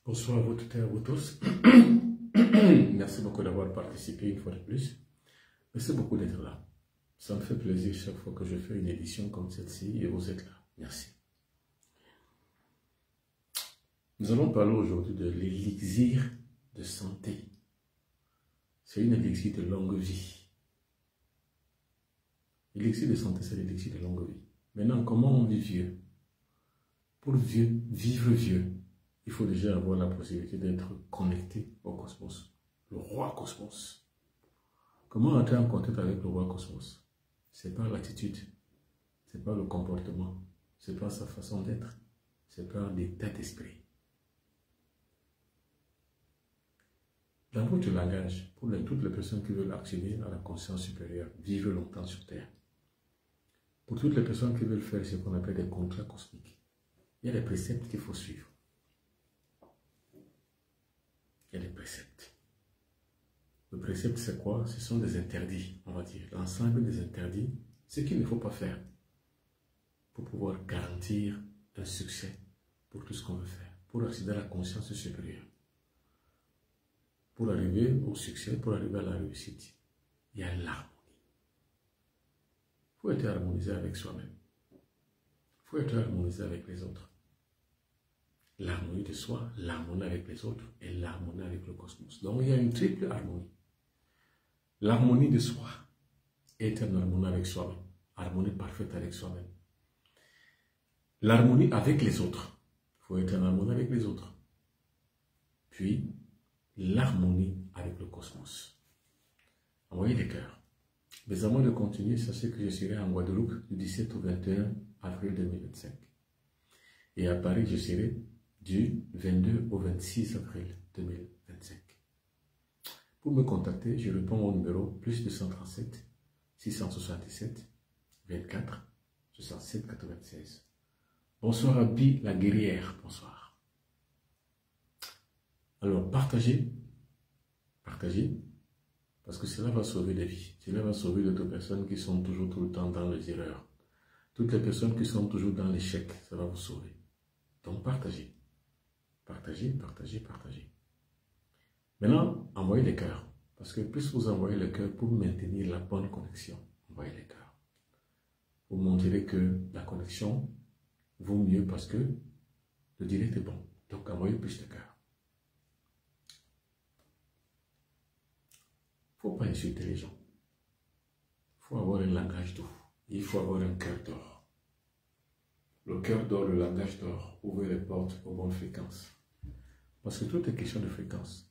Bonsoir à vous toutes et à vous tous. Merci beaucoup d'avoir participé une fois de plus. Merci beaucoup d'être là. Ça me fait plaisir chaque fois que je fais une édition comme celle-ci et vous êtes là. Merci. Nous allons parler aujourd'hui de l'élixir de santé. C'est une élixir de longue vie. L'élixir de santé, c'est l'élixir de longue vie. Maintenant, comment on vit vieux? Pour vivre vieux, il faut déjà avoir la possibilité d'être connecté au cosmos, le roi cosmos. Comment entrer en contact avec le roi cosmos? C'est pas l'attitude, c'est pas le comportement, c'est pas sa façon d'être, c'est pas l'état d'esprit. Dans votre langage, pour toutes les personnes qui veulent accéder à la conscience supérieure, vivre longtemps sur Terre, pour toutes les personnes qui veulent faire ce qu'on appelle des contrats cosmiques, il y a des préceptes qu'il faut suivre. Il y a des préceptes. Le précepte, c'est quoi? Ce sont des interdits, on va dire. L'ensemble des interdits, ce qu'il ne faut pas faire pour pouvoir garantir un succès pour tout ce qu'on veut faire, pour accéder à la conscience supérieure, pour arriver au succès, pour arriver à la réussite. Il y a l'harmonie. Il faut être harmonisé avec soi-même. Il faut être harmonisé avec les autres. L'harmonie de soi, l'harmonie avec les autres et l'harmonie avec le cosmos. Donc il y a une triple harmonie. L'harmonie de soi est en harmonie avec soi-même. Harmonie parfaite avec soi-même. L'harmonie avec les autres. Il faut être en harmonie avec les autres. Puis, l'harmonie avec le cosmos. Envoyez des cœurs. Mais avant de continuer, sachez que je serai en Guadeloupe du 17 au 21 avril 2025. Et à Paris, je serai du 22 au 26 avril 2025. Pour me contacter, je réponds au numéro plus 237 677 24 67 96. Bonsoir à Bi la guerrière, bonsoir. Alors partagez, parce que cela va sauver des vies. Cela va sauver d'autres personnes qui sont toujours tout le temps dans les erreurs. Toutes les personnes qui sont toujours dans l'échec, ça va vous sauver. Donc partagez. Partagez. Maintenant, envoyez les cœurs. Parce que plus vous envoyez les cœurs pour maintenir la bonne connexion, envoyez les cœurs. Vous montrez que la connexion vaut mieux parce que le direct est bon. Donc envoyez plus de cœurs. Il ne faut pas insulter les gens. Il faut avoir un langage doux. Il faut avoir un cœur d'or. Le cœur d'or, le langage d'or, ouvrez les portes aux bonnes fréquences. Parce que tout est question de fréquence.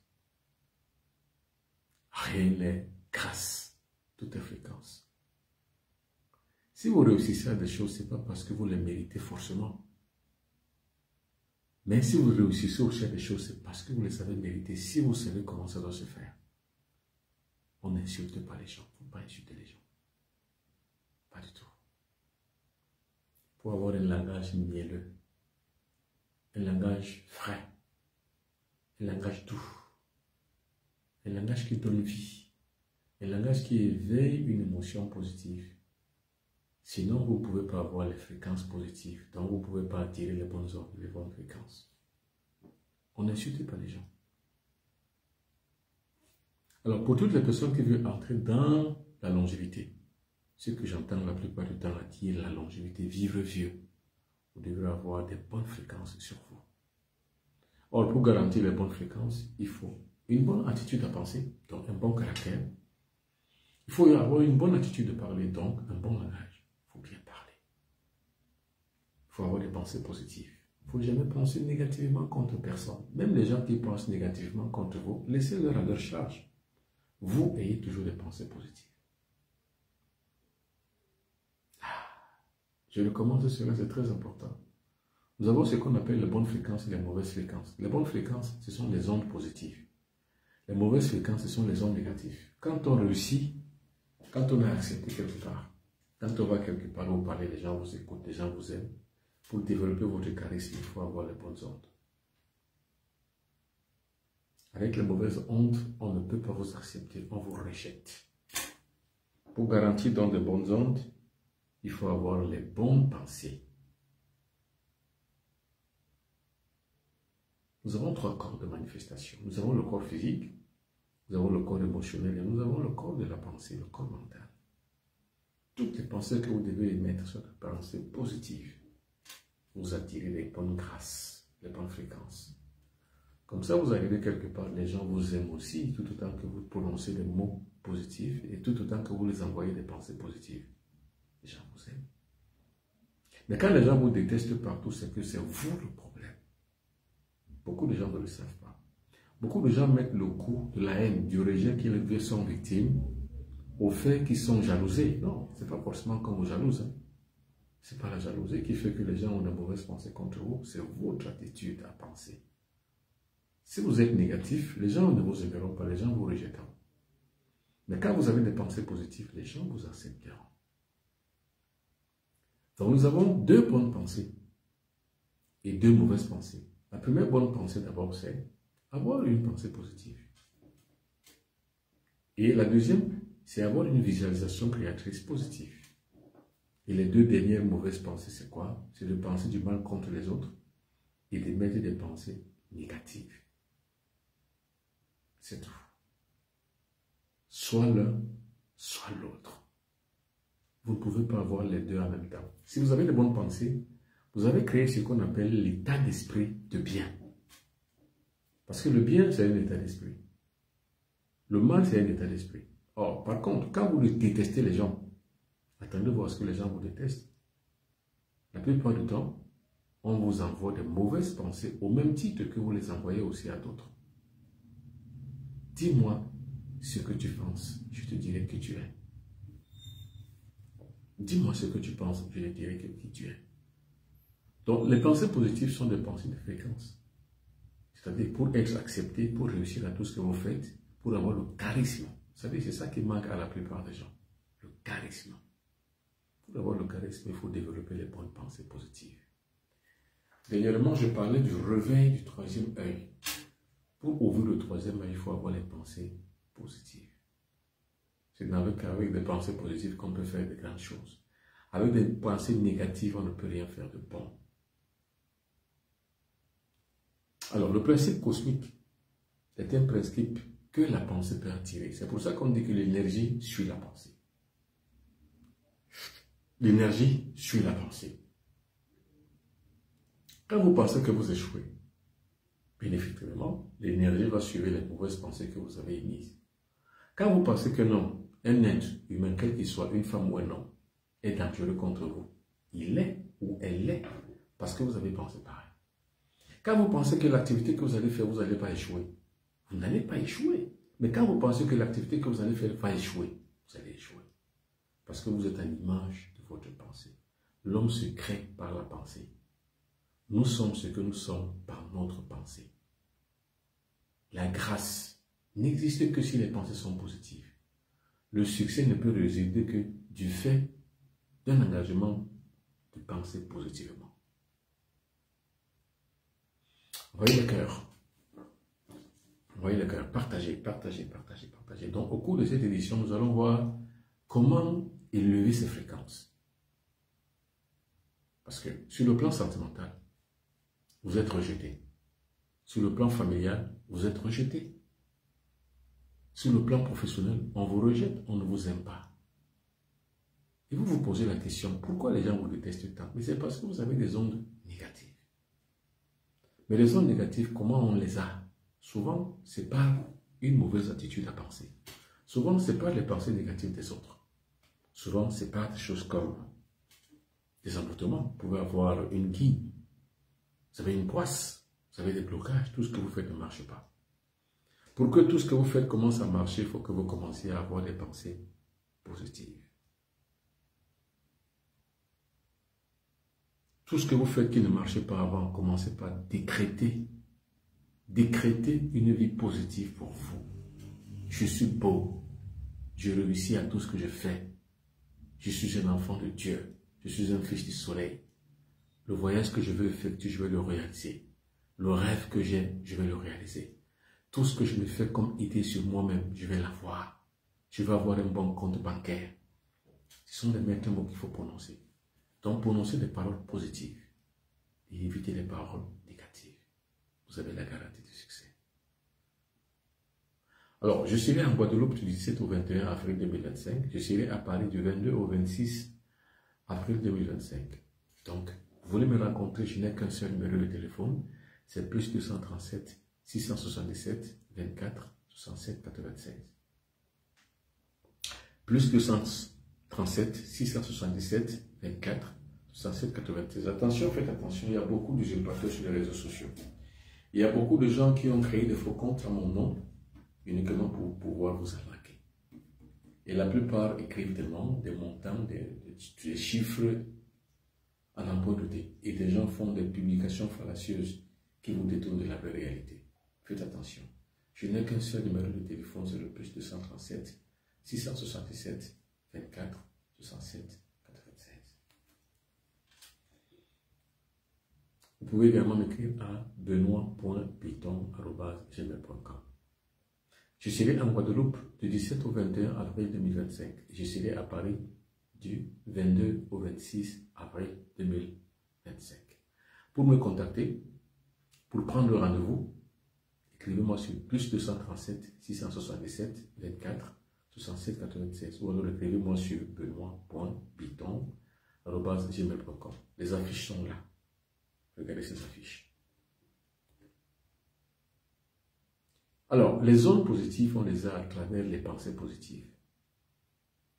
Rien n'est grâce. Tout est fréquence. Si vous réussissez à des choses, ce n'est pas parce que vous les méritez forcément. Mais si vous réussissez aussi à des choses, c'est parce que vous les avez méritées. Si vous savez comment ça doit se faire. On n'insulte pas les gens. Il ne faut pas insulter les gens. Pas du tout. Il faut avoir un langage mielleux. Un langage frais. Un langage doux. Un langage qui donne vie. Un langage qui éveille une émotion positive. Sinon, vous ne pouvez pas avoir les fréquences positives. Donc, vous ne pouvez pas attirer les bonnes ondes, les bonnes fréquences. On n'insulte pas les gens. Alors, pour toutes les personnes qui veulent entrer dans la longévité, ce que j'entends la plupart du temps dire la longévité, vivre vieux, vous devez avoir des bonnes fréquences sur vous. Or, pour garantir les bonnes fréquences, il faut une bonne attitude à penser, donc un bon caractère. Il faut avoir une bonne attitude de parler, donc un bon langage. Il faut bien parler. Il faut avoir des pensées positives. Il ne faut jamais penser négativement contre personne. Même les gens qui pensent négativement contre vous, laissez-leur à leur charge. Vous ayez toujours des pensées positives. Je recommande cela, c'est très important. Nous avons ce qu'on appelle les bonnes fréquences et les mauvaises fréquences. Les bonnes fréquences, ce sont les ondes positives. Les mauvaises fréquences, ce sont les ondes négatives. Quand on réussit, quand on est accepté quelque part, quand on va quelque part où parler, les gens vous écoutent, les gens vous aiment, pour développer votre charisme, il faut avoir les bonnes ondes. Avec les mauvaises ondes, on ne peut pas vous accepter, on vous rejette. Pour garantir dans de bonnes ondes, il faut avoir les bonnes pensées. Nous avons trois corps de manifestation. Nous avons le corps physique, nous avons le corps émotionnel et nous avons le corps de la pensée, le corps mental. Toutes les pensées que vous devez émettre sont des pensées positives. Vous attirez les bonnes grâces, les bonnes fréquences. Comme ça, vous arrivez quelque part, les gens vous aiment aussi, tout autant que vous prononcez des mots positifs et tout autant que vous les envoyez des pensées positives. Les gens vous aiment. Mais quand les gens vous détestent partout, c'est que c'est vous le problème. Beaucoup de gens ne le savent pas. Beaucoup de gens mettent le coup de la haine, du rejet qu'ils sont victimes, au fait qu'ils sont jalousés. Non, ce n'est pas forcément comme vous jalousez. Hein. Ce n'est pas la jalousie qui fait que les gens ont de mauvaises pensées contre vous, c'est votre attitude à penser. Si vous êtes négatif, les gens ne vous aimeront pas, les gens vous rejetteront. Mais quand vous avez des pensées positives, les gens vous accepteront. Donc nous avons deux bonnes pensées et deux mauvaises pensées. La première bonne pensée d'abord, c'est avoir une pensée positive. Et la deuxième, c'est avoir une visualisation créatrice positive. Et les deux dernières mauvaises pensées, c'est quoi? C'est de penser du mal contre les autres et de mettre des pensées négatives. C'est tout. Soit l'un, soit l'autre. Vous ne pouvez pas avoir les deux en même temps. Si vous avez de bonnes pensées, vous avez créé ce qu'on appelle l'état d'esprit de bien. Parce que le bien, c'est un état d'esprit. Le mal, c'est un état d'esprit. Or, par contre, quand vous détestez les gens, attendez voir ce que les gens vous détestent. La plupart du temps, on vous envoie de mauvaises pensées au même titre que vous les envoyez aussi à d'autres. Dis-moi ce que tu penses, je te dirai qui tu es. Dis-moi ce que tu penses, je te dirai qui tu es. Donc, les pensées positives sont des pensées de fréquence. C'est-à-dire, pour être accepté, pour réussir à tout ce que vous faites, pour avoir le charisme. Vous savez, c'est ça qui manque à la plupart des gens. Le charisme. Pour avoir le charisme, il faut développer les bonnes pensées positives. Dernièrement, je parlais du réveil du troisième œil. Pour ouvrir le troisième œil, il faut avoir les pensées positives. C'est avec des pensées positives qu'on peut faire de grandes choses. Avec des pensées négatives, on ne peut rien faire de bon. Alors, le principe cosmique est un principe que la pensée peut attirer. C'est pour ça qu'on dit que l'énergie suit la pensée. L'énergie suit la pensée. Quand vous pensez que vous échouez, bien effectivement, l'énergie va suivre les mauvaises pensées que vous avez émises. Quand vous pensez que non, un être humain, quel qu'il soit, une femme ou un homme, est dangereux contre vous, il est ou elle l'est parce que vous avez pensé pareil. Quand vous pensez que l'activité que vous allez faire, vous n'allez pas échouer, vous n'allez pas échouer. Mais quand vous pensez que l'activité que vous allez faire va échouer, vous allez échouer. Parce que vous êtes à l'image de votre pensée. L'homme se crée par la pensée. Nous sommes ce que nous sommes par notre pensée. La grâce n'existe que si les pensées sont positives. Le succès ne peut résulter que du fait d'un engagement de penser positivement. Voyez le cœur. Voyez le cœur. Partagez, partagez, partagez, partagez. Donc, au cours de cette édition, nous allons voir comment élever ces fréquences. Parce que sur le plan sentimental, vous êtes rejeté. Sur le plan familial, vous êtes rejeté. Sur le plan professionnel, on vous rejette, on ne vous aime pas. Et vous vous posez la question, pourquoi les gens vous détestent tant? Mais c'est parce que vous avez des ondes négatives. Mais les ondes négatives, comment on les a? Souvent, ce n'est pas une mauvaise attitude à penser. Souvent, ce n'est pas les pensées négatives des autres. Souvent, ce n'est pas des choses comme des emboutements. Vous pouvez avoir une guine, vous avez une poisse, vous avez des blocages, tout ce que vous faites ne marche pas. Pour que tout ce que vous faites commence à marcher, il faut que vous commenciez à avoir des pensées positives. Tout ce que vous faites qui ne marchait pas avant, commencez par décréter. Décrétez une vie positive pour vous. Je suis beau. Je réussis à tout ce que je fais. Je suis un enfant de Dieu. Je suis un fils du soleil. Le voyage que je veux effectuer, je vais le réaliser. Le rêve que j'ai, je vais le réaliser. Tout ce que je me fais comme idée sur moi-même, je vais l'avoir. Je vais avoir un bon compte bancaire. Ce sont les maîtres mots qu'il faut prononcer. Donc, prononcez des paroles positives et évitez les paroles négatives. vous avez la garantie du succès. Alors, je serai en Guadeloupe du 17 au 21 avril 2025. Je serai à Paris du 22 au 26 avril 2025. Donc, vous voulez me rencontrer, je n'ai qu'un seul numéro de téléphone. C'est plus 237 677 24 67 96. Plus 237 677 24 67 96. Attention, faites attention, il y a beaucoup de usurpateurs sur les réseaux sociaux. Il y a beaucoup de gens qui ont créé des faux comptes à mon nom uniquement pour pouvoir vous arnaquer. Et la plupart écrivent des noms, des montants, des chiffres à n'en point douter. Et des gens font des publications fallacieuses qui vous détournent de la vraie réalité. Faites attention. Je n'ai qu'un seul numéro de téléphone, c'est le plus 237 677 24 67 96. Vous pouvez également m'écrire à benoît.piton@gmail.com. Je serai en Guadeloupe du 17 au 21 avril 2025. Je serai à Paris du 22 au 26 avril 2025. Pour me contacter, pour prendre rendez-vous, écrivez-moi sur plus 237 677 24 67 96 ou alors écrivez-moi sur benoît.piton@gmail.com. Les affiches sont là. Regardez ces affiches. Alors, les ondes positives, on les a à travers les pensées positives.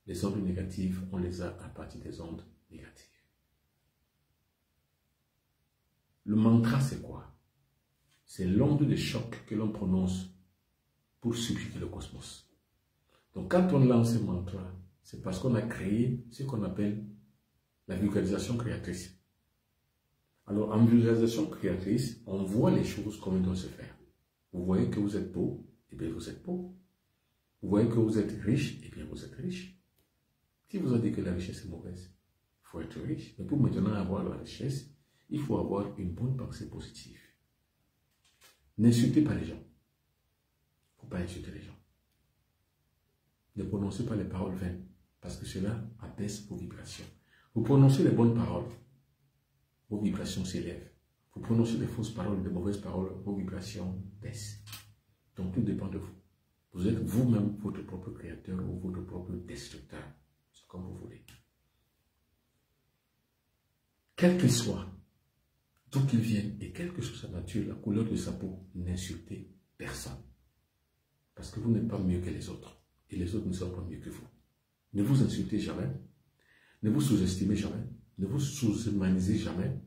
Les ondes négatives, on les a à partir des ondes négatives. Le mantra, c'est quoi? C'est l'onde de choc que l'on prononce pour subjuguer le cosmos. Donc, quand on lance ce mantra, c'est parce qu'on a créé ce qu'on appelle la vulgarisation créatrice. Alors, en vulgarisation créatrice, on voit les choses comme elles doivent se faire. Vous voyez que vous êtes beau, eh bien vous êtes beau. Vous voyez que vous êtes riche, eh bien vous êtes riche. Si vous avez dit que la richesse est mauvaise, il faut être riche. Mais pour maintenant avoir la richesse, il faut avoir une bonne pensée positive. N'insultez pas les gens. Il ne faut pas insulter les gens. Ne prononcez pas les paroles vaines, parce que cela abaisse vos vibrations. Vous prononcez les bonnes paroles, vos vibrations s'élèvent. Vous prononcez des fausses paroles, des mauvaises paroles, vos vibrations baissent. Donc tout dépend de vous. Vous êtes vous-même votre propre créateur ou votre propre destructeur. C'est comme vous voulez. Quel qu'il soit, d'où qu'il vienne et quelle que soit sa nature, la couleur de sa peau, n'insultez personne. Parce que vous n'êtes pas mieux que les autres. Et les autres ne sont pas mieux que vous. Ne vous insultez jamais. Ne vous sous-estimez jamais. Ne vous sous-humanisez jamais.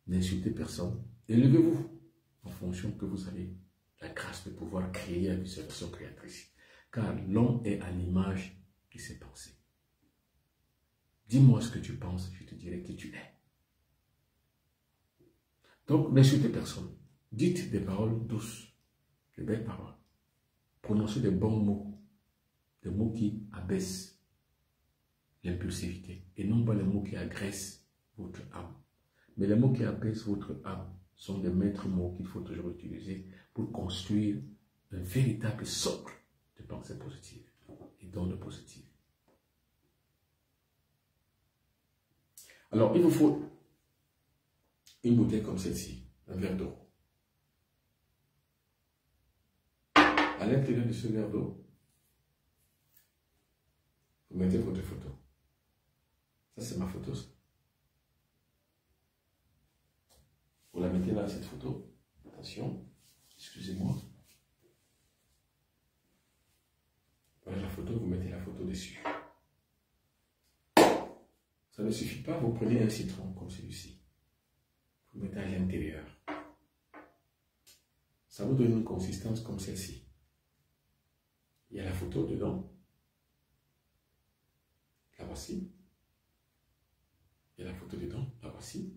N'insultez personne. Élevez-vous en fonction que vous avez la grâce de pouvoir créer la visualisation créatrice. Car l'homme est à l'image de ses pensées. Dis-moi ce que tu penses, je te dirai qui tu es. Donc, n'insultez personne. Dites des paroles douces, des belles paroles. Prononcez des bons mots, des mots qui abaissent l'impulsivité et non pas les mots qui agressent votre âme. Mais les mots qui abaissent votre âme sont des maîtres mots qu'il faut toujours utiliser pour construire un véritable socle de pensée positive et d'ondes positives. Alors, il vous faut une bouteille comme celle-ci, un verre d'eau. À l'intérieur de ce verre d'eau, vous mettez votre photo. Ça, c'est ma photo. Vous la mettez là, cette photo. Attention, excusez-moi. Voilà la photo, vous mettez la photo dessus. Ça ne suffit pas, vous prenez un citron comme celui-ci. Vous mettez à l'intérieur. Ça vous donne une consistance comme celle-ci. Il y a la photo dedans. La voici. Il y a la photo dedans. La voici.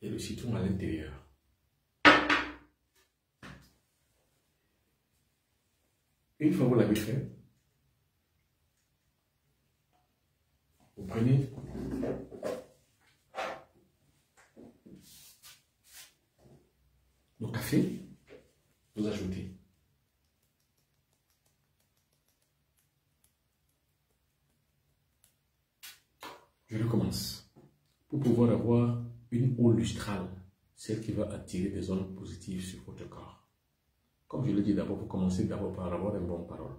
Et le citron à l'intérieur. Une fois que vous l'avez fait, vous prenez le café, vous ajoutez. Je recommence. Pour pouvoir avoir une eau lustrale celle qui va attirer des ondes positives sur votre corps. Comme je l'ai dit d'abord, vous commencez d'abord par avoir une bonne parole.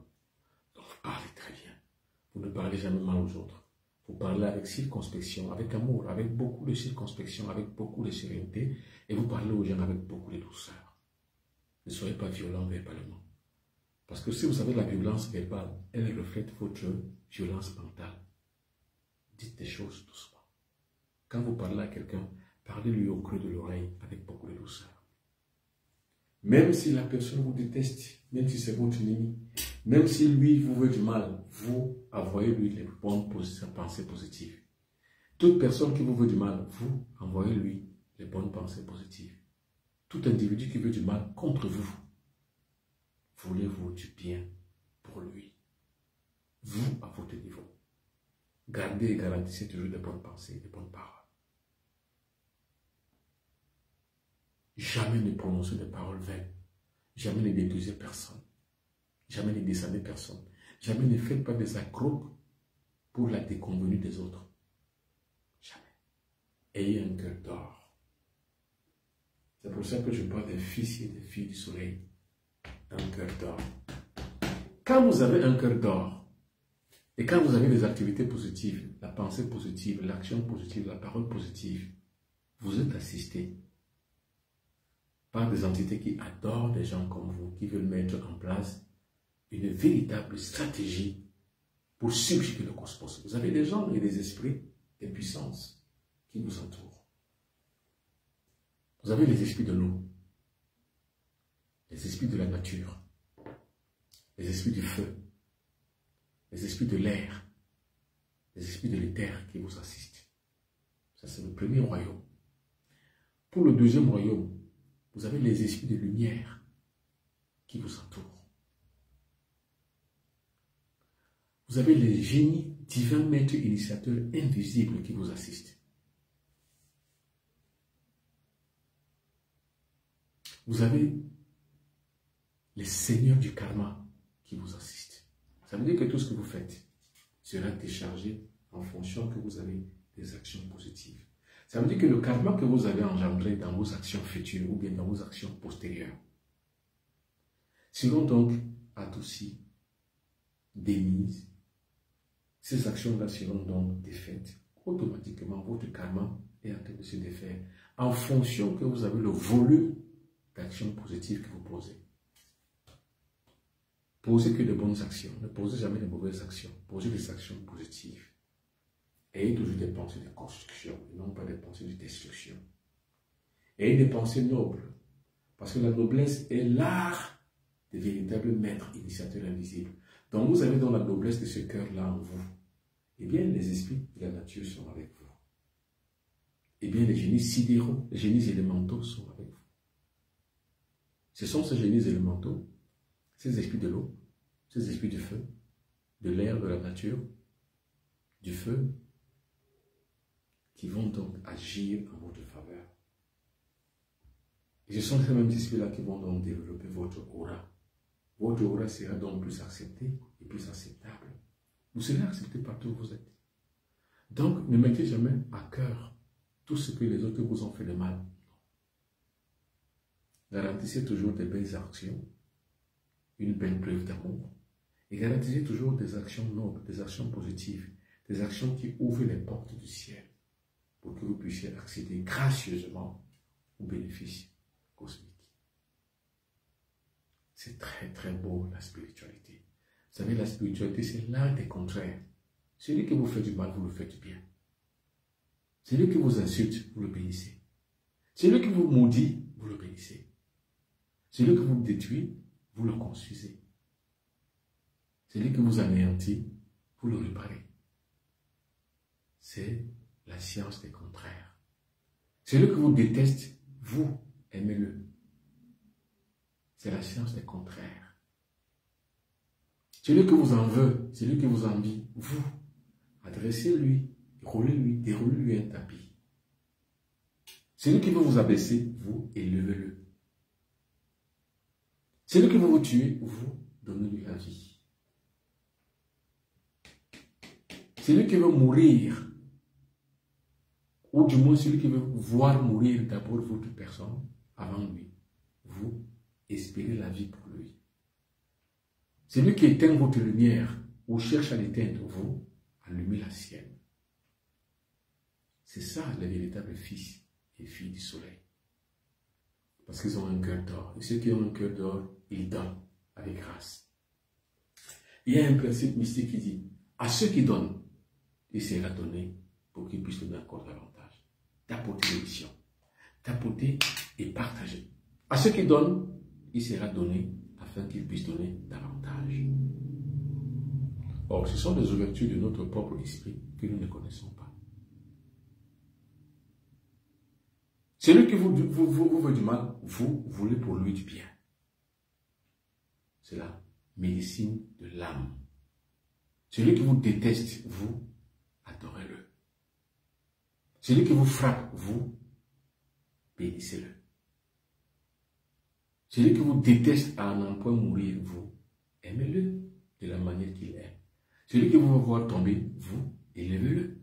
Donc vous parlez très bien. Vous ne parlez jamais mal aux autres. Vous parlez avec circonspection, avec amour, avec beaucoup de circonspection, avec beaucoup de sérénité, et vous parlez aux gens avec beaucoup de douceur. Ne soyez pas violent verbalement. Parce que si vous avez la violence verbale, elle reflète votre violence mentale. Dites des choses doucement. Quand vous parlez à quelqu'un, parlez-lui au creux de l'oreille avec beaucoup de douceur. Même si la personne vous déteste, même si c'est votre ennemi, même si lui vous veut du mal, vous envoyez-lui les bonnes pensées positives. Toute personne qui vous veut du mal, vous envoyez-lui les bonnes pensées positives. Tout individu qui veut du mal contre vous, voulez-vous du bien pour lui. Vous, à votre niveau, gardez et garantissez toujours des bonnes pensées, des bonnes paroles. Jamais ne prononcez des paroles vaines. Jamais ne détruisez personne. Jamais ne descendez personne. Jamais ne faites pas des accrocs pour la déconvenue des autres. Jamais. Ayez un cœur d'or. C'est pour ça que je parle des fils et des filles du soleil. Un cœur d'or. Quand vous avez un cœur d'or, et quand vous avez des activités positives, la pensée positive, l'action positive, la parole positive, vous êtes assisté par des entités qui adorent des gens comme vous, qui veulent mettre en place une véritable stratégie pour subjuguer le cosmos. Vous avez des gens et des esprits, des puissances qui vous entourent. Vous avez les esprits de l'eau, les esprits de la nature, les esprits du feu, les esprits de l'air, les esprits de l'éther qui vous assistent. Ça, c'est le premier royaume. Pour le deuxième royaume, vous avez les esprits de lumière qui vous entourent. Vous avez les génies divins, maîtres, initiateurs invisibles qui vous assistent. Vous avez les seigneurs du karma qui vous assistent. Ça veut dire que tout ce que vous faites sera déchargé en fonction que vous avez des actions positives. Ça veut dire que le karma que vous avez engendré dans vos actions futures ou bien dans vos actions postérieures seront donc adoucies, démises. Ces actions-là seront donc défaites. Automatiquement, votre karma est en train de se défaire en fonction que vous avez le volume d'actions positives que vous posez. Posez que de bonnes actions. Ne posez jamais de mauvaises actions. Posez des actions positives. Ayez toujours des pensées de construction et non pas des pensées de destruction. Ayez des pensées nobles. Parce que la noblesse est l'art des véritables maîtres initiateurs invisibles. Donc vous avez dans la noblesse de ce cœur-là en vous. Eh bien, les esprits de la nature sont avec vous. Eh bien, les génies sidéraux, les génies élémentaux sont avec vous. Ce sont ces génies élémentaux, ces esprits de l'eau, ces esprits du feu, de l'air, de la nature, du feu, qui vont donc agir en votre faveur. Et ce sont ces mêmes esprits-là qui vont donc développer votre aura. Votre aura sera donc plus acceptée et plus acceptable. Vous serez accepté partout où vous êtes. Donc, ne mettez jamais à cœur tout ce que les autres vous ont fait de mal. Garantissez toujours des belles actions, une belle preuve d'amour, et garantissez toujours des actions nobles, des actions positives, des actions qui ouvrent les portes du ciel, pour que vous puissiez accéder gracieusement aux bénéfices cosmiques. C'est très très beau la spiritualité. Vous savez, la spiritualité, c'est l'art des contraires. Celui qui vous fait du mal, vous le faites du bien. Celui qui vous insulte, vous le bénissez. Celui qui vous maudit, vous le bénissez. Celui qui vous détruit, vous le construisez. Celui qui vous anéantit, vous le réparez. C'est la science des contraires. Celui qui vous déteste, vous aimez-le. C'est la science des contraires. Celui qui vous en veut, celui qui vous envie, vous adressez-lui, déroulez-lui un tapis. Celui qui veut vous abaisser, vous élevez-le. Celui qui veut vous tuer, vous donnez-lui la vie. Celui qui veut mourir, ou ou du moins celui qui veut voir mourir d'abord votre personne avant lui, vous espérez la vie pour lui. Celui qui éteint votre lumière ou cherche à l'éteindre, vous allumez la sienne. C'est ça les véritables fils et filles du soleil. Parce qu'ils ont un cœur d'or. Et ceux qui ont un cœur d'or, ils donnent avec grâce. Il y a un principe mystique qui dit, à ceux qui donnent, il sera donné pour qu'ils puissent donner encore davantage. D'apporter l'émission, d'apporter et partager. À ceux qui donnent, il sera donné afin qu'ils puissent donner davantage. Or, ce sont des ouvertures de notre propre esprit que nous ne connaissons pas. Celui qui vous veut du mal, vous voulez pour lui du bien. C'est la médecine de l'âme. Celui qui vous déteste, vous adorez-le. Celui qui vous frappe, vous bénissez-le. Celui qui vous déteste à n'en point mourir, vous aimez-le de la manière qu'il aime. Celui qui vous veut voir tomber, vous élevez-le.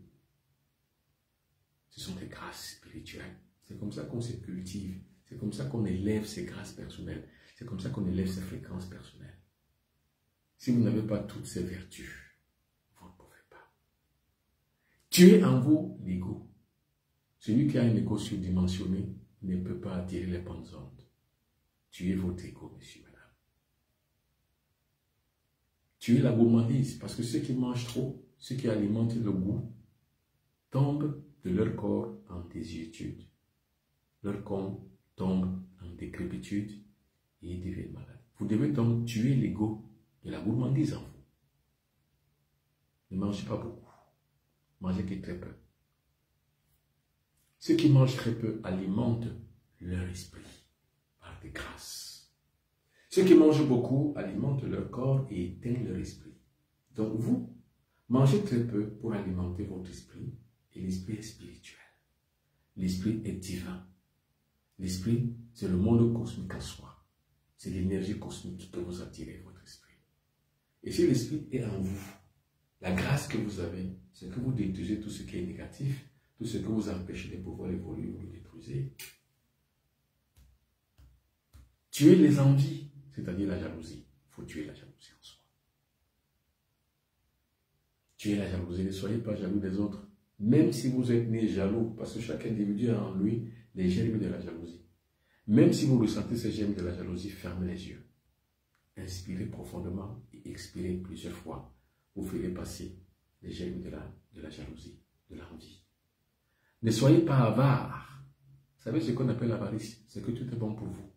Ce sont des grâces spirituelles. C'est comme ça qu'on se cultive. C'est comme ça qu'on élève ses grâces personnelles. C'est comme ça qu'on élève ses fréquences personnelles. Si vous n'avez pas toutes ces vertus, vous ne pouvez pas. Tuez en vous l'ego. Celui qui a un ego surdimensionné ne peut pas attirer les bonnes ondes. Tuez votre ego, monsieur, madame. Tuez la gourmandise, parce que ceux qui mangent trop, ceux qui alimentent le goût, tombent de leur corps en désuétude. Leur corps tombe en décrépitude et ils deviennent malades. Vous devez donc tuer l'ego de la gourmandise en vous. Ne mangez pas beaucoup. Mangez que très peu. Ceux qui mangent très peu alimentent leur esprit par des grâces. Ceux qui mangent beaucoup alimentent leur corps et éteignent leur esprit. Donc vous, mangez très peu pour alimenter votre esprit et l'esprit est spirituel. L'esprit est divin. L'esprit, c'est le monde cosmique en soi. C'est l'énergie cosmique qui peut vous attirer votre esprit. Et si l'esprit est en vous, la grâce que vous avez, c'est que vous détruisez tout ce qui est négatif, tout ce que vous empêchez de pouvoir évoluer, vous le détruisez. Tuez les envies, c'est-à-dire la jalousie. Il faut tuer la jalousie en soi. Tuez la jalousie, ne soyez pas jaloux des autres. Même si vous êtes né jaloux, parce que chaque individu a en lui les germes de la jalousie. Même si vous ressentez ces germes de la jalousie, fermez les yeux. Inspirez profondément et expirez plusieurs fois. Vous ferez passer les germes de la jalousie, de l'envie. Ne soyez pas avare. Vous savez ce qu'on appelle l'avarice? C'est que tout est bon pour vous.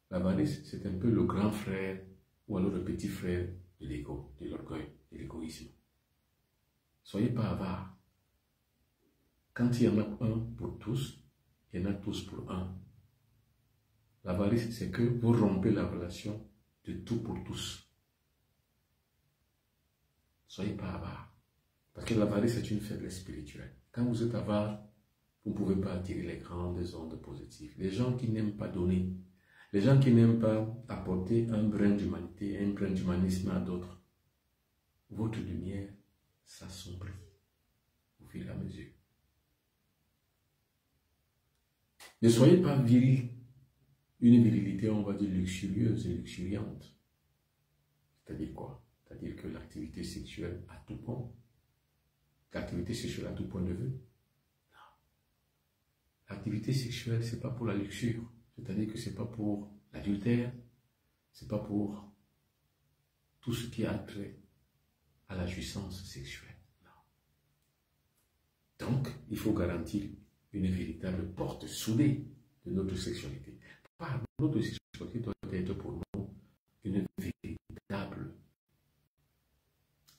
L'avarice, c'est un peu le grand frère ou alors le petit frère de l'ego, de l'orgueil, de l'égoïsme. Soyez pas avare. Quand il y en a un pour tous, il y en a tous pour un. L'avarice, c'est que vous rompez la relation de tout pour tous. Soyez pas avare. Parce que l'avarice est une faiblesse spirituelle. Quand vous êtes avare, vous ne pouvez pas attirer les grandes ondes positives. Les gens qui n'aiment pas donner, les gens qui n'aiment pas apporter un brin d'humanité, un brin d'humanisme à d'autres, votre lumière s'assombrit au fur et à mesure. Ne soyez pas viril. Une virilité, on va dire, luxurieuse et luxuriante. C'est-à-dire quoi? C'est-à-dire que l'activité sexuelle à tout point. L'activité sexuelle à tout point de vue. Non. L'activité sexuelle, ce n'est pas pour la luxure. C'est-à-dire que ce n'est pas pour l'adultère. Ce n'est pas pour tout ce qui a trait à la jouissance sexuelle. Non. Donc, il faut garantir une véritable porte soudée de notre sexualité. Notre sexualité doit être pour nous une véritable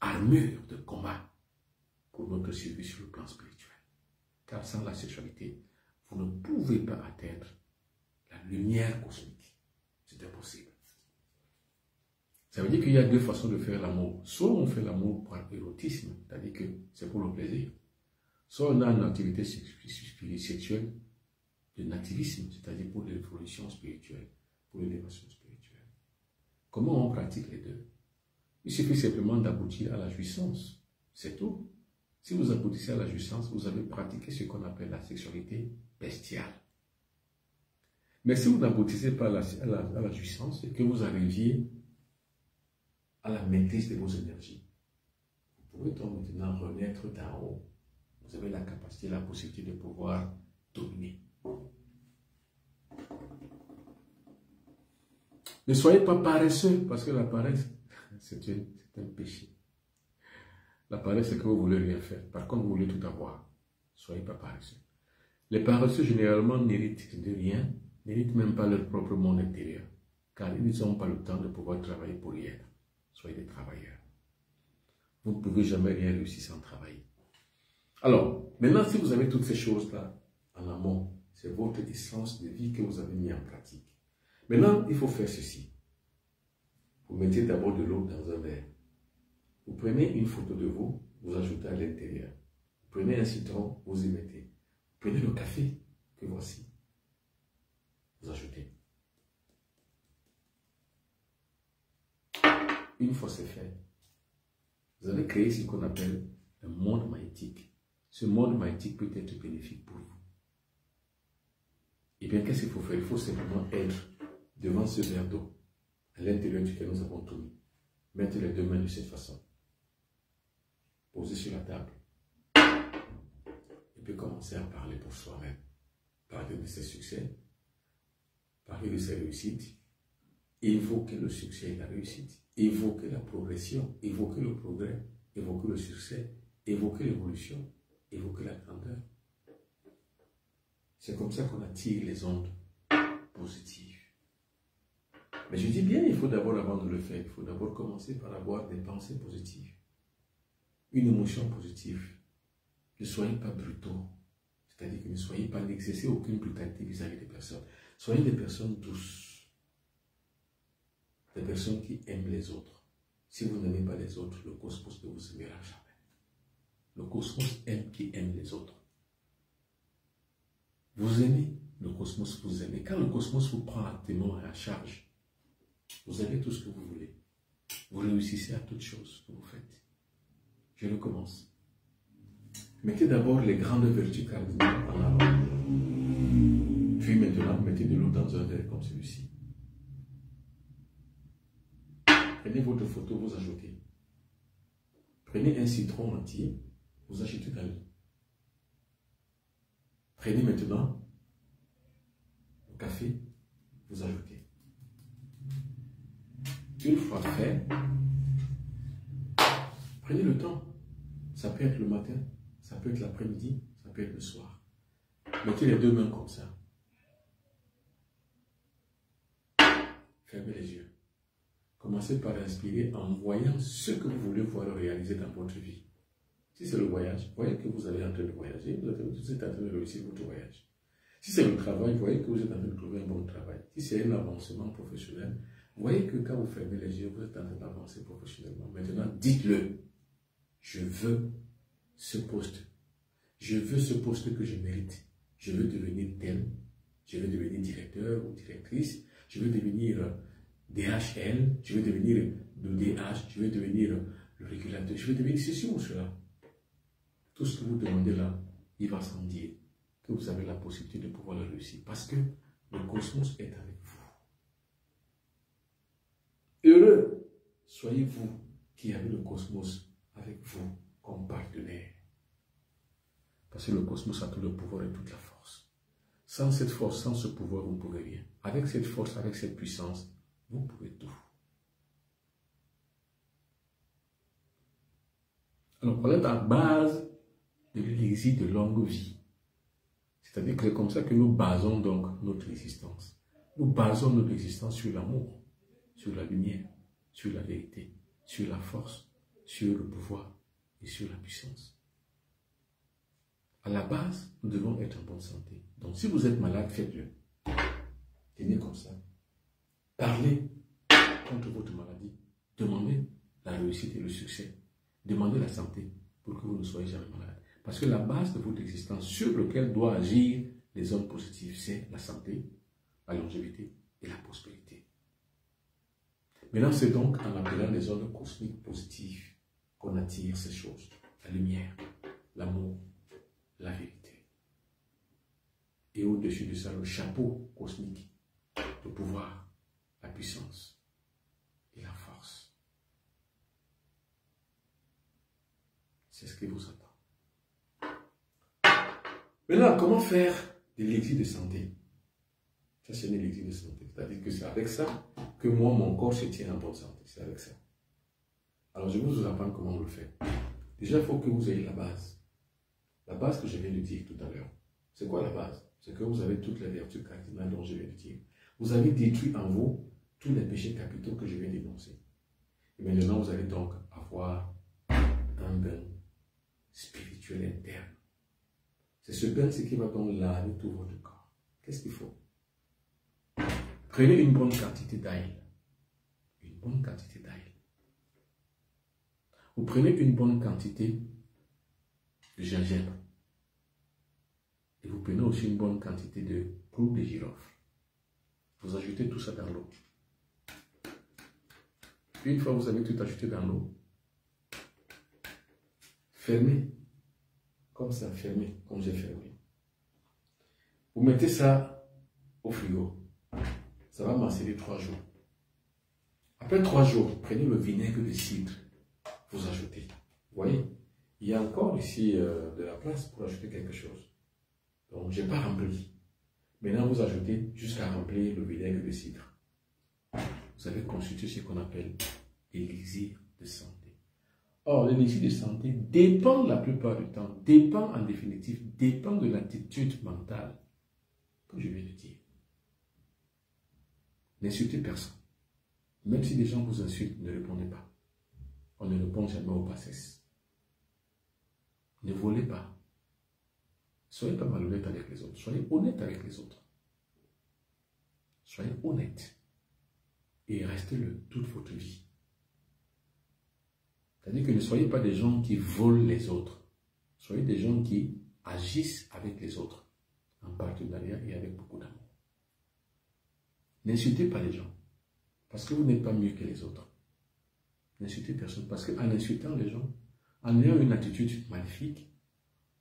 armure de combat pour notre survie sur le plan spirituel. Car sans la sexualité, vous ne pouvez pas atteindre la lumière cosmique. C'est impossible. Ça veut dire qu'il y a deux façons de faire l'amour. Soit on fait l'amour par érotisme, c'est-à-dire que c'est pour le plaisir. Soit on a une activité sexuelle de nativisme, c'est-à-dire pour l'évolution spirituelle, pour l'élévation spirituelle. Comment on pratique les deux? Il suffit simplement d'aboutir à la jouissance, c'est tout. Si vous aboutissez à la jouissance, vous avez pratiqué ce qu'on appelle la sexualité bestiale. Mais si vous n'aboutissez pas à la jouissance et que vous arriviez à la maîtrise de vos énergies, vous pouvez donc maintenant renaître d'en haut. Vous avez la capacité, la possibilité de pouvoir dominer. Ne soyez pas paresseux, parce que la paresse, c'est un péché. La paresse, c'est que vous voulez rien faire. Par contre, vous voulez tout avoir. Soyez pas paresseux. Les paresseux, généralement, n'héritent de rien, n'héritent même pas leur propre monde intérieur, car ils n'ont pas le temps de pouvoir travailler pour rien. Soyez des travailleurs. Vous ne pouvez jamais rien réussir sans travailler. Alors, maintenant, si vous avez toutes ces choses-là en amont, c'est votre essence de vie que vous avez mis en pratique. Maintenant, il faut faire ceci. Vous mettez d'abord de l'eau dans un verre. Vous prenez une photo de vous, vous ajoutez à l'intérieur. Vous prenez un citron, vous y mettez. Vous prenez le café que voici. Vous ajoutez. Une fois c'est fait, vous allez créer ce qu'on appelle un monde magnétique. Ce monde magnétique peut être bénéfique pour vous. Et bien, qu'est-ce qu'il faut faire? Il faut simplement être devant ce verre d'eau, à l'intérieur duquel nous avons tout mis. Mettre les deux mains de cette façon. Poser sur la table. Et puis commencer à parler pour soi-même. Parler de ses succès. Parler de ses réussites. Évoquer le succès et la réussite. Évoquer la progression. Évoquer le progrès. Évoquer le succès. Évoquer l'évolution. Évoquer la grandeur. C'est comme ça qu'on attire les ondes positives. Mais je dis bien, il faut d'abord, avant de le faire, il faut d'abord commencer par avoir des pensées positives. Une émotion positive. Ne soyez pas brutaux. C'est-à-dire que ne soyez pas, n'exercez aucune brutalité vis-à-vis des personnes. Soyez des personnes douces. Des personnes qui aiment les autres. Si vous n'aimez pas les autres, le cosmos ne vous aimera jamais. Le cosmos aime qui aime les autres. Vous aimez, le cosmos vous aime. Quand le cosmos vous prend à témoin et à charge, vous avez tout ce que vous voulez. Vous réussissez à toutes choses que vous faites. Je recommence. Mettez d'abord les grandes vertus cardinales en avant. Puis maintenant, mettez de l'eau dans un verre comme celui-ci. Prenez votre photo, vous ajoutez. Prenez un citron entier, vous ajoutez dans l'eau. Prenez maintenant le café, vous ajoutez. Une fois fait, prenez le temps. Ça peut être le matin, ça peut être l'après-midi, ça peut être le soir. Mettez les deux mains comme ça. Fermez les yeux. Commencez par inspirer en voyant ce que vous voulez voir réaliser dans votre vie. Si c'est le voyage, voyez que vous allez en train de voyager, vous êtes en train de réussir votre voyage. Si c'est le travail, voyez que vous êtes en train de trouver un bon travail. Si c'est un avancement professionnel, voyez que quand vous fermez les yeux, vous êtes en train d'avancer professionnellement. Maintenant, dites-le. Je veux ce poste. Je veux ce poste que je mérite. Je veux devenir tel. Je veux devenir directeur ou directrice. Je veux devenir DHL. Je veux devenir le DH. Je veux devenir le régulateur. Je veux devenir ceci ou cela. Tout ce que vous demandez là, il va sans dire que vous avez la possibilité de pouvoir le réussir. Parce que le cosmos est avec vous. Heureux soyez-vous qui avez le cosmos avec vous comme partenaire. Parce que le cosmos a tout le pouvoir et toute la force. Sans cette force, sans ce pouvoir, vous ne pouvez rien. Avec cette force, avec cette puissance, vous pouvez tout. Alors, on est à la base de l'exil de longue vie. C'est-à-dire que c'est comme ça que nous basons donc notre existence. Nous basons notre existence sur l'amour, sur la lumière, sur la vérité, sur la force, sur le pouvoir et sur la puissance. À la base, nous devons être en bonne santé. Donc si vous êtes malade, faites-le. Tenez comme ça. Parlez contre votre maladie. Demandez la réussite et le succès. Demandez la santé pour que vous ne soyez jamais malade. Parce que la base de votre existence sur laquelle doivent agir les hommes positifs, c'est la santé, la longévité et la prospérité. Maintenant, c'est donc en appelant les ondes cosmiques positives qu'on attire ces choses. La lumière, l'amour, la vérité. Et au-dessus de ça, le chapeau cosmique, le pouvoir, la puissance et la force. C'est ce qui vous attend. Maintenant, comment faire de l'élixir de santé? Ça, c'est un élixir de santé. C'est-à-dire que c'est avec ça que moi, mon corps se tient en bonne santé. C'est avec ça. Alors, je vais vous apprendre comment on le fait. Déjà, il faut que vous ayez la base. La base que je viens de dire tout à l'heure. C'est quoi la base? C'est que vous avez toutes les vertus cardinales dont je viens de dire. Vous avez détruit en vous tous les péchés capitaux que je viens d'énoncer. Et maintenant, vous allez donc avoir un bain spirituel interne. C'est ce bain qui va donc laver tout votre corps. Qu'est-ce qu'il faut? Prenez une bonne quantité d'ail. Une bonne quantité d'ail. Vous prenez une bonne quantité de gingembre. Et vous prenez aussi une bonne quantité de clous de girofle. Vous ajoutez tout ça dans l'eau. Une fois que vous avez tout ajouté dans l'eau, fermez. Comme ça, fermez, comme j'ai fermé. Vous mettez ça au frigo. Ça va macérer 3 jours. Après 3 jours, prenez le vinaigre de cidre. Vous ajoutez. Vous voyez, il y a encore ici de la place pour ajouter quelque chose. Donc, je n'ai pas rempli. Maintenant, vous ajoutez jusqu'à remplir le vinaigre de cidre. Vous avez constitué ce qu'on appelle l'élixir de santé. Or, l'élixir de santé dépend la plupart du temps, dépend en définitive, dépend de l'attitude mentale que je viens de dire. N'insultez personne. Même si des gens vous insultent, ne répondez pas. On ne répond jamais aux bassesses. Ne volez pas. Soyez pas malhonnête avec les autres. Soyez honnête avec les autres. Soyez honnête. Et restez-le toute votre vie. C'est-à-dire que ne soyez pas des gens qui volent les autres. Soyez des gens qui agissent avec les autres. En partenariat et avec beaucoup d'amour. N'insultez pas les gens. Parce que vous n'êtes pas mieux que les autres. N'insultez personne. Parce qu'en insultant les gens, en ayant une attitude maléfique,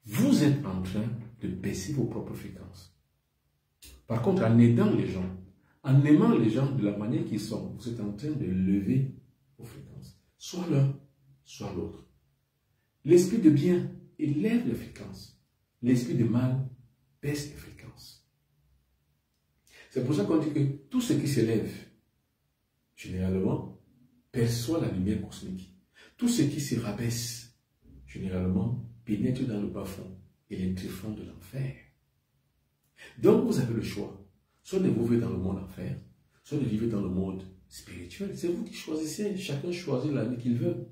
vous êtes en train de baisser vos propres fréquences. Par contre, en aidant les gens, en aimant les gens de la manière qu'ils sont, vous êtes en train de lever vos fréquences. Soit l'un, soit l'autre. L'esprit de bien élève les fréquences. L'esprit de mal baisse les fréquences. C'est pour ça qu'on dit que tout ce qui s'élève, généralement, perçoit la lumière cosmique. Tout ce qui se rabaisse, généralement, pénètre dans le bas-fond et les tréfonds de l'enfer. Donc, vous avez le choix. Soit de vivre dans le monde enfer, soit de vivre dans le monde spirituel. C'est vous qui choisissez. Chacun choisit la vie qu'il veut.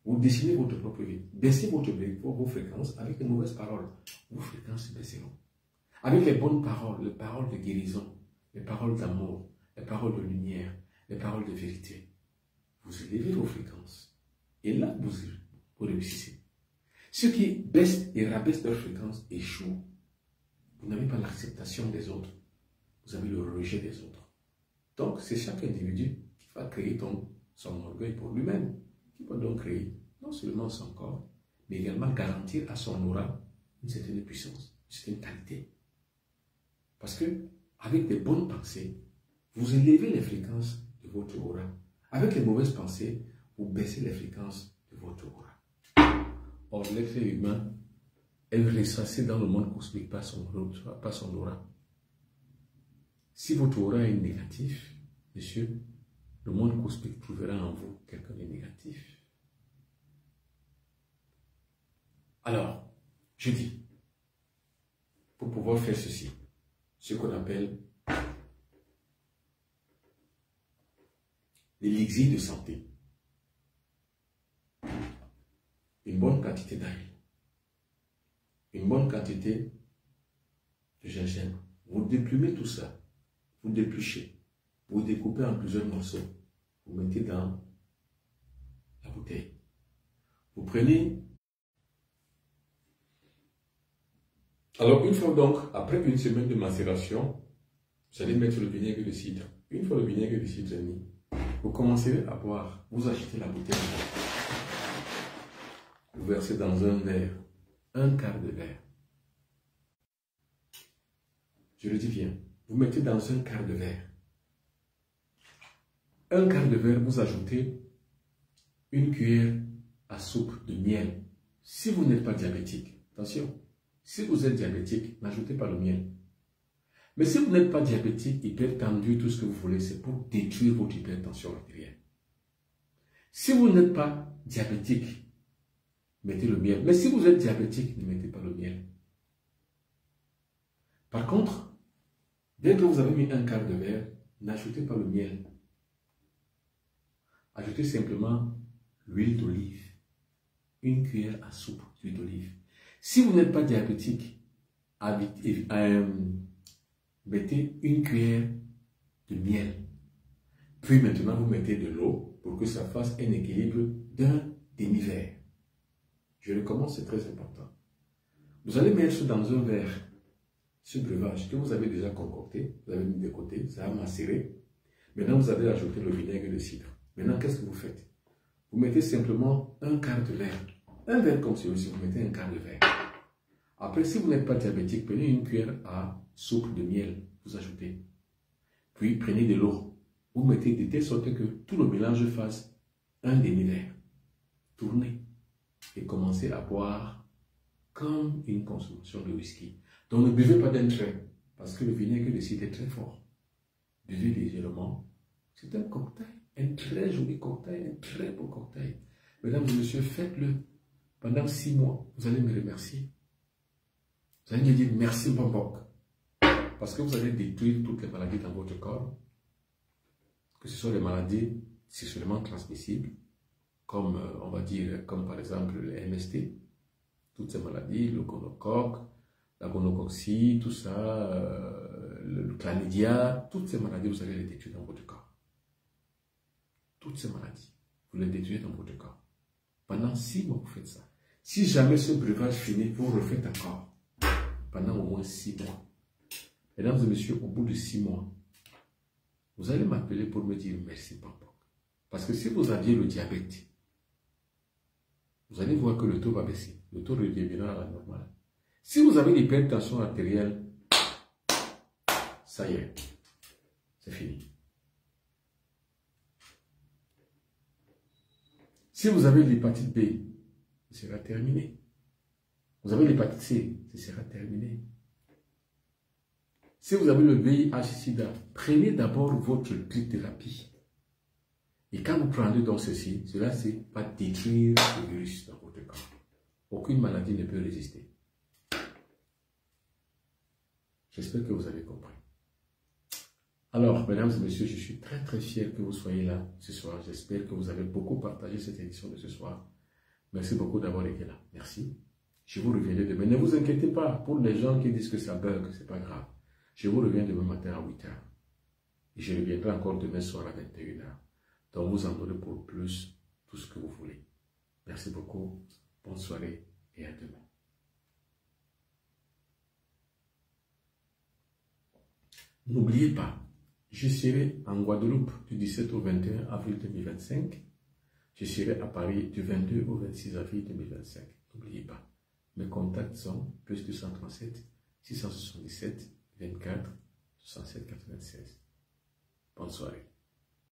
Vous dessinez votre propre vie. Baissez vos fréquences avec les mauvaises paroles. Vos fréquences baisseront. Avec les bonnes paroles, les paroles de guérison, les paroles d'amour, les paroles de lumière, les paroles de vérité, vous élevez vos fréquences. Et là, vous réussissez. Ceux qui baissent et rabaissent leurs fréquences échouent. Vous n'avez pas l'acceptation des autres. Vous avez le rejet des autres. Donc, c'est chaque individu qui va créer son orgueil pour lui-même. Qui va donc créer non seulement son corps, mais également garantir à son aura une certaine puissance, une certaine qualité. Parce que, avec des bonnes pensées, vous élevez les fréquences de votre aura. Avec les mauvaises pensées, vous baissez les fréquences de votre aura. Or, l'être humain est ressassé dans le monde cosmique par son aura. Si votre aura est négatif, monsieur, le monde cosmique trouvera en vous quelqu'un de négatif. Alors, je dis, pour pouvoir faire ceci, ce qu'on appelle l'élixir de santé. Une bonne quantité d'ail. Une bonne quantité de gingembre. Vous déplumez tout ça. Vous dépluchez. Vous découpez en plusieurs morceaux. Vous mettez dans la bouteille. Vous prenez. Alors, une fois donc, après une semaine de macération, vous allez mettre le vinaigre de cidre. Une fois le vinaigre de cidre mis, vous commencez à boire. Vous achetez la bouteille. Vous versez dans un verre un quart de verre. Je le dis bien, vous mettez dans un quart de verre. Un quart de verre, vous ajoutez une cuillère à soupe de miel. Si vous n'êtes pas diabétique, attention, si vous êtes diabétique, n'ajoutez pas le miel. Mais si vous n'êtes pas diabétique, hypertendu, tout ce que vous voulez, c'est pour détruire votre hypertension artérielle. Si vous n'êtes pas diabétique, mettez le miel. Mais si vous êtes diabétique, ne mettez pas le miel. Par contre, dès que vous avez mis un quart de verre, n'ajoutez pas le miel. Ajoutez simplement l'huile d'olive. Une cuillère à soupe d'huile d'olive. Si vous n'êtes pas diabétique, mettez une cuillère de miel. Puis maintenant, vous mettez de l'eau pour que ça fasse un équilibre d'un demi-verre. Je recommence, c'est très important. Vous allez mettre dans un verre ce breuvage que vous avez déjà concocté, vous avez mis de côté, ça a macéré. Maintenant, vous allez ajouter le vinaigre de cidre. Maintenant, qu'est-ce que vous faites? Vous mettez simplement un quart de verre. Un verre comme celui-ci, vous mettez un quart de verre. Après, si vous n'êtes pas diabétique, prenez une cuillère à soupe de miel, vous ajoutez. Puis, prenez de l'eau. Vous mettez de telle sorte que tout le mélange fasse un demi-verre. Tournez et commencez à boire comme une consommation de whisky. Donc, ne buvez pas d'un trait, parce que le vinaigre de cidre est très fort. Buvez légèrement. C'est un cocktail, un très joli cocktail, un très beau cocktail. Mesdames et messieurs, faites-le pendant 6 mois. Vous allez me remercier. Vous allez me dire merci Mbambok. Parce que vous allez détruire toutes les maladies dans votre corps. Que ce soit les maladies sexuellement transmissibles, comme on va dire, comme par exemple les MST, toutes ces maladies, le gonocoque, la gonocoxie, tout ça, le chlamydia, toutes ces maladies, vous allez les détruire dans votre corps. Toutes ces maladies, vous les détruisez dans votre corps. Pendant 6 mois, vous faites ça. Si jamais ce breuvage finit, vous refaites encore. Pendant au moins 6 mois. Mesdames et messieurs, au bout de 6 mois, vous allez m'appeler pour me dire merci, papa. Parce que si vous aviez le diabète, vous allez voir que le taux va baisser. Le taux redeviendra à la normale. Si vous avez l'hypertension artérielle, ça y est, c'est fini. Si vous avez l'hépatite B, ce sera terminé. Vous avez l'hépatite C, ce sera terminé. Si vous avez le VIH-Sida, prenez d'abord votre trithérapie. Et quand vous prenez donc ceci, cela c'est pas détruire le virus dans votre corps. Aucune maladie ne peut résister. J'espère que vous avez compris. Alors, mesdames et messieurs, je suis très très fier que vous soyez là ce soir. J'espère que vous avez beaucoup partagé cette édition de ce soir. Merci beaucoup d'avoir été là. Merci. Je vous reviendrai demain. Ne vous inquiétez pas. Pour les gens qui disent que ça bug, c'est pas grave. Je vous reviens demain matin à 8 h. Et je reviendrai encore demain soir à 21 h. Donc vous en aurez pour plus tout ce que vous voulez. Merci beaucoup. Bonne soirée et à demain. N'oubliez pas, je serai en Guadeloupe du 17 au 21 avril 2025. Je serai à Paris du 22 au 26 avril 2025. N'oubliez pas, mes contacts sont plus 237 677 24 67 96. Bonne soirée.